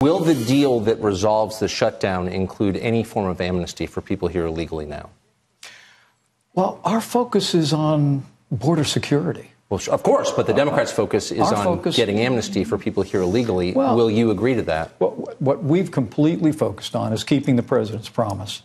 Will the deal that resolves the shutdown include any form of amnesty for people here illegally now? Well, our focus is on border security. Well, of course, but the Democrats' focus is on getting amnesty for people here illegally. Well, will you agree to that? What we've completely focused on is keeping the president's promise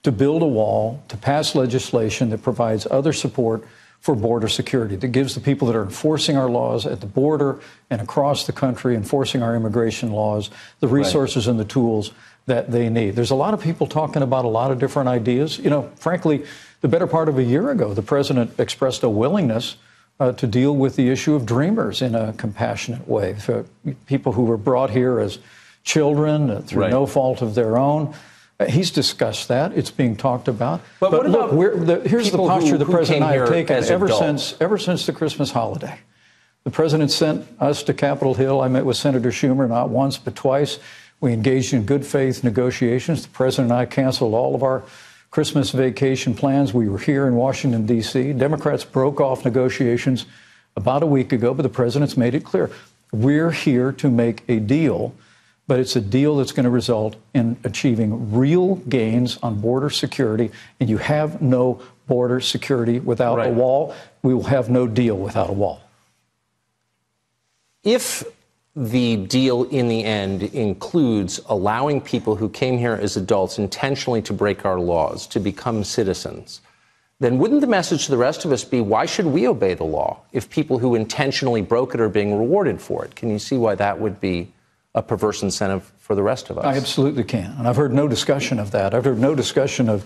to build a wall, to pass legislation that provides other support for border security, that gives the people that are enforcing our laws at the border and across the country, enforcing our immigration laws, the resources and the tools that they need. There's a lot of people talking about a lot of different ideas. You know, frankly, the better part of a year ago, the president expressed a willingness to deal with the issue of dreamers in a compassionate way. So people who were brought here as children through no fault of their own. He's discussed that. It's being talked about. But what about here's the posture the president and I have taken ever since the Christmas holiday. The president sent us to Capitol Hill. I met with Senator Schumer not once but twice. We engaged in good faith negotiations. The president and I canceled all of our Christmas vacation plans. We were here in Washington, D.C. Democrats broke off negotiations about a week ago, but the president's made it clear. We're here to make a deal, but it's a deal that's going to result in achieving real gains on border security. And you have no border security without a wall. We will have no deal without a wall. If the deal in the end includes allowing people who came here as adults intentionally to break our laws to become citizens, then wouldn't the message to the rest of us be, why should we obey the law if people who intentionally broke it are being rewarded for it? Can you see why that would be a perverse incentive for the rest of us? I absolutely can. And I've heard no discussion of that. I've heard no discussion of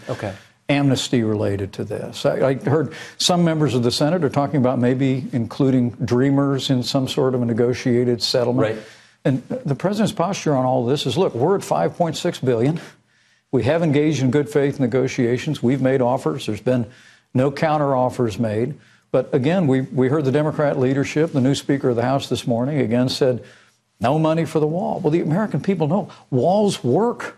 amnesty related to this. I heard some members of the Senate are talking about maybe including dreamers in some sort of a negotiated settlement. Right. And the president's posture on all of this is, look, we're at $5.6 billion. We have engaged in good faith negotiations. We've made offers. There's been no counter offers made. But again, we heard the Democrat leadership, the new Speaker of the House this morning, again said, no money for the wall. Well, the American people know walls work.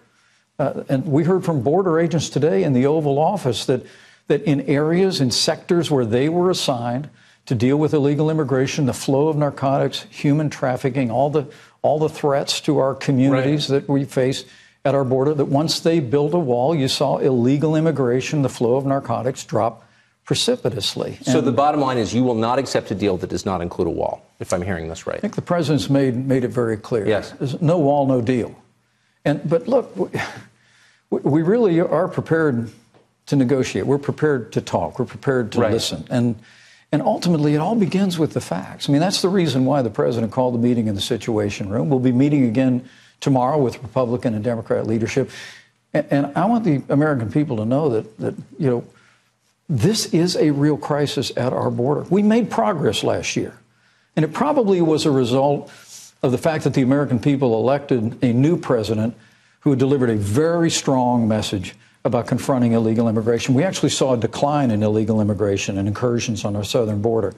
And we heard from border agents today in the Oval Office that in areas, in sectors where they were assigned to deal with illegal immigration, the flow of narcotics, human trafficking, all the threats to our communities that we face at our border, that once they built a wall, you saw illegal immigration, the flow of narcotics drop precipitously. So the bottom line is you will not accept a deal that does not include a wall, if I'm hearing this right. I think the president's made it very clear. Yes. There's no wall, no deal. But look, we really are prepared to negotiate. We're prepared to talk. We're prepared to listen. And ultimately, it all begins with the facts. I mean, that's the reason why the president called the meeting in the Situation Room. We'll be meeting again tomorrow with Republican and Democrat leadership. And I want the American people to know that you know, this is a real crisis at our border. We made progress last year. And it probably was a result of the fact that the American people elected a new president who delivered a very strong message about confronting illegal immigration. We actually saw a decline in illegal immigration and incursions on our southern border.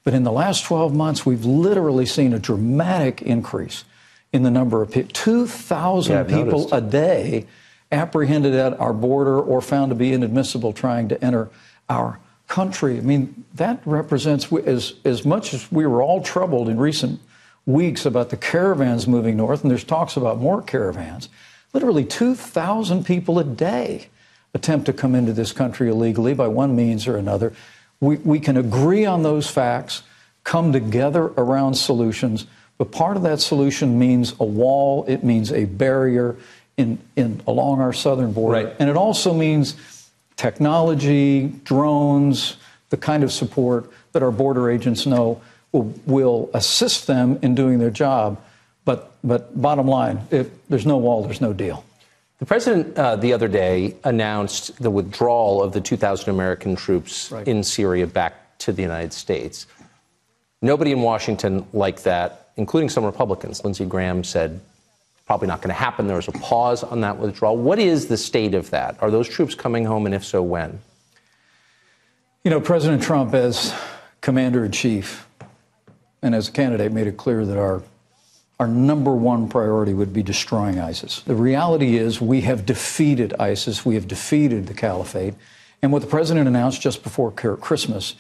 But in the last 12 months, we've literally seen a dramatic increase in the number of people. 2,000 people a day apprehended at our border or found to be inadmissible trying to enter our country. I mean, that represents, as much as we were all troubled in recent weeks about the caravans moving north, and there's talks about more caravans, literally 2,000 people a day attempt to come into this country illegally by one means or another. We can agree on those facts, come together around solutions, but part of that solution means a wall, it means a barrier along our southern border. And it also means technology, drones, the kind of support that our border agents know will assist them in doing their job. But bottom line, if there's no wall, there's no deal. The president the other day announced the withdrawal of the 2,000 American troops in Syria back to the United States. Nobody in Washington liked that, including some Republicans. Lindsey Graham said, probably not going to happen. There was a pause on that withdrawal. What is the state of that? Are those troops coming home, and if so, when? You know, President Trump, as commander-in-chief and as a candidate, made it clear that our number one priority would be destroying ISIS. The reality is we have defeated ISIS. We have defeated the caliphate. And what the president announced just before Christmas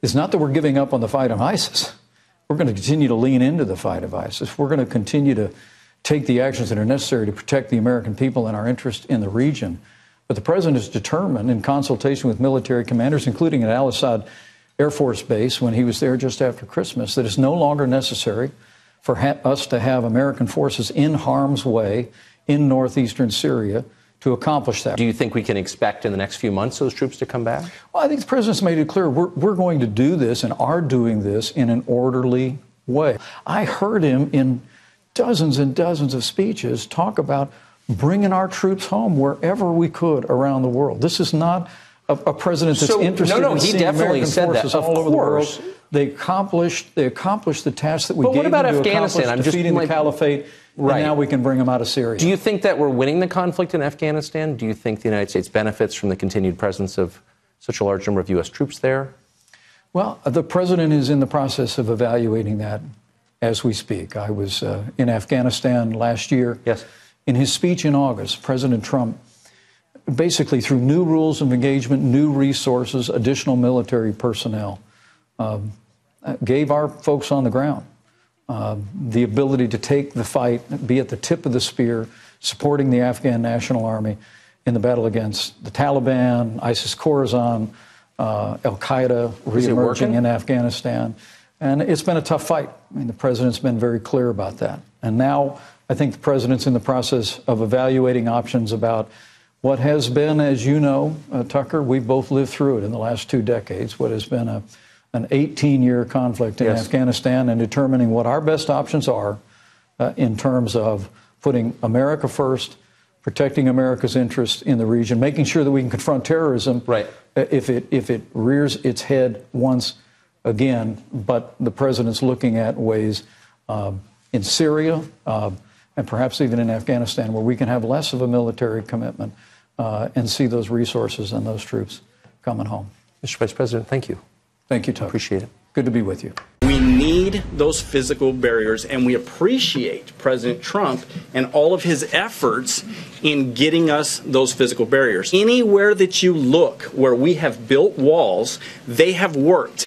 is not that we're giving up on the fight of ISIS. We're going to continue to lean into the fight of ISIS. We're going to continue to take the actions that are necessary to protect the American people and our interest in the region. But the president is determined, in consultation with military commanders, including at Al Asad Air Force Base when he was there just after Christmas, that it's no longer necessary for us to have American forces in harm's way in northeastern Syria to accomplish that. Do you think we can expect in the next few months those troops to come back? Well, I think the president's made it clear we're going to do this and are doing this in an orderly way. I heard him in dozens and dozens of speeches talk about bringing our troops home wherever we could around the world. This is not a president that's interested in seeing American forces all over the world. They accomplished the task that we gave them to accomplish, defeating the caliphate, and now we can bring them out of Syria. Do you think that we're winning the conflict in Afghanistan? Do you think the United States benefits from the continued presence of such a large number of U.S. troops there? Well, the president is in the process of evaluating that as we speak. I was in Afghanistan last year. Yes. In his speech in August, President Trump, basically through new rules of engagement, new resources, additional military personnel, gave our folks on the ground the ability to take the fight, be at the tip of the spear, supporting the Afghan National Army in the battle against the Taliban, ISIS-Khorasan, al-Qaeda re-emerging in Afghanistan. And it's been a tough fight. I mean, the president's been very clear about that. And now I think the president's in the process of evaluating options about what has been, as you know, Tucker, we've both lived through it in the last 2 decades, what has been an 18-year conflict in Afghanistan, and determining what our best options are in terms of putting America first, protecting America's interests in the region, making sure that we can confront terrorism if it rears its head once again. But the president's looking at ways in Syria and perhaps even in Afghanistan where we can have less of a military commitment and see those resources and those troops coming home. Mr. Vice President, thank you. Thank you, Tucker. Appreciate it. Good to be with you. We need those physical barriers, and we appreciate President Trump and all of his efforts in getting us those physical barriers. Anywhere that you look where we have built walls, they have worked.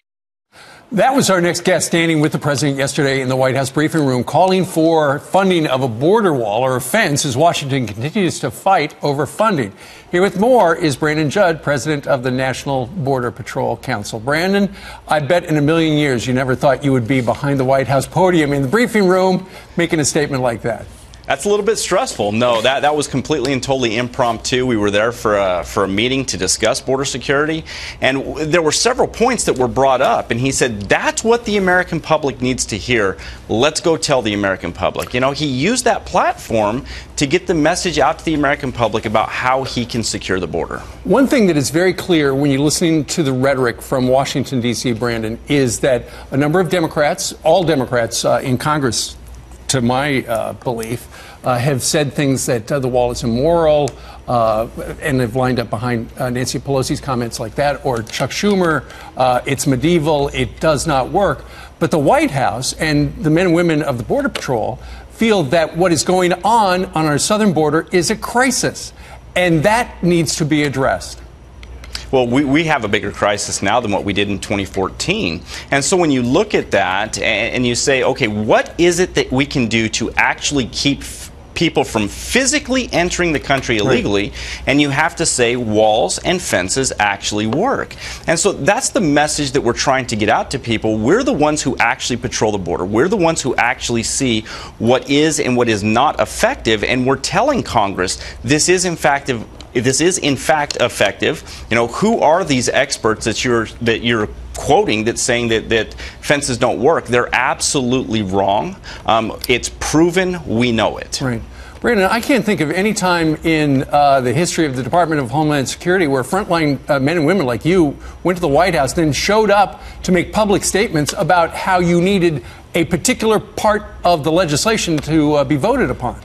That was our next guest, standing with the president yesterday in the White House briefing room, calling for funding of a border wall or a fence as Washington continues to fight over funding. Here with more is Brandon Judd, president of the National Border Patrol Council. Brandon, I bet in a million years you never thought you would be behind the White House podium in the briefing room making a statement like that. That's a little bit stressful. No, that was completely and totally impromptu. We were there for a meeting to discuss border security, and there were several points that were brought up, and he said, that's what the American public needs to hear. Let's go tell the American public. You know, he used that platform to get the message out to the American public about how he can secure the border. One thing that is very clear when you're listening to the rhetoric from Washington, D.C., Brandon, is that a number of Democrats, all Democrats in Congress, to my belief, have said things that the wall is immoral and have lined up behind Nancy Pelosi's comments like that, or Chuck Schumer, it's medieval, it does not work. But the White House and the men and women of the Border Patrol feel that what is going on our southern border is a crisis, and that needs to be addressed. Well, we have a bigger crisis now than what we did in 2014. And so when you look at that and you say, okay, what is it that we can do to actually keep people from physically entering the country illegally? And you have to say walls and fences actually work. And so that's the message that we're trying to get out to people. We're the ones who actually patrol the border. We're the ones who actually see what is and what is not effective. And we're telling Congress this is in fact effective. You know, who are these experts that you're quoting that's saying that fences don't work? They're absolutely wrong. It's proven. We know it. Right. Brandon, I can't think of any time in the history of the Department of Homeland Security where frontline men and women like you went to the White House, then showed up to make public statements about how you needed a particular part of the legislation to be voted upon.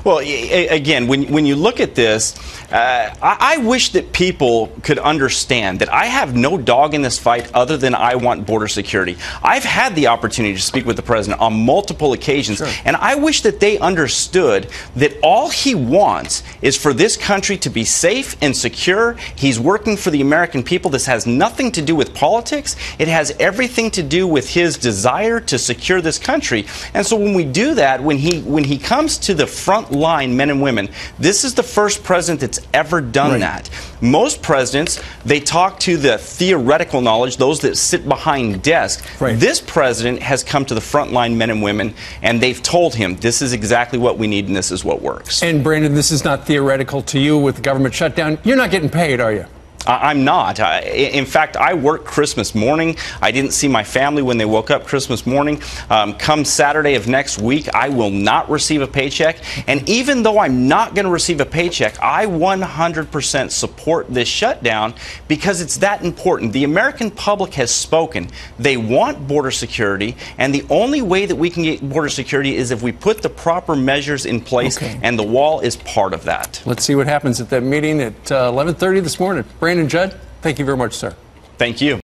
Well, again, when you look at this, I wish that people could understand that I have no dog in this fight other than I want border security. I've had the opportunity to speak with the president on multiple occasions, and I wish that they understood that all he wants is for this country to be safe and secure. He's working for the American people. This has nothing to do with politics. It has everything to do with his desire to secure this country. And so when we do that, when he comes to the front line, men and women, this is the first president that's ever done that. Most presidents, they talk to the theoretical knowledge, those that sit behind desks. This president has come to the front line, men and women, and they've told him this is exactly what we need and this is what works. And Brandon, this is not theoretical to you with the government shutdown. You're not getting paid, are you? I'm not. In fact, I worked Christmas morning. I didn't see my family when they woke up Christmas morning. Come Saturday of next week, I will not receive a paycheck. And even though I'm not going to receive a paycheck, I 100% support this shutdown because it's that important. The American public has spoken. They want border security, and the only way that we can get border security is if we put the proper measures in place, and the wall is part of that. Let's see what happens at that meeting at 11:30 this morning. Brandon Judd, thank you very much, sir. Thank you.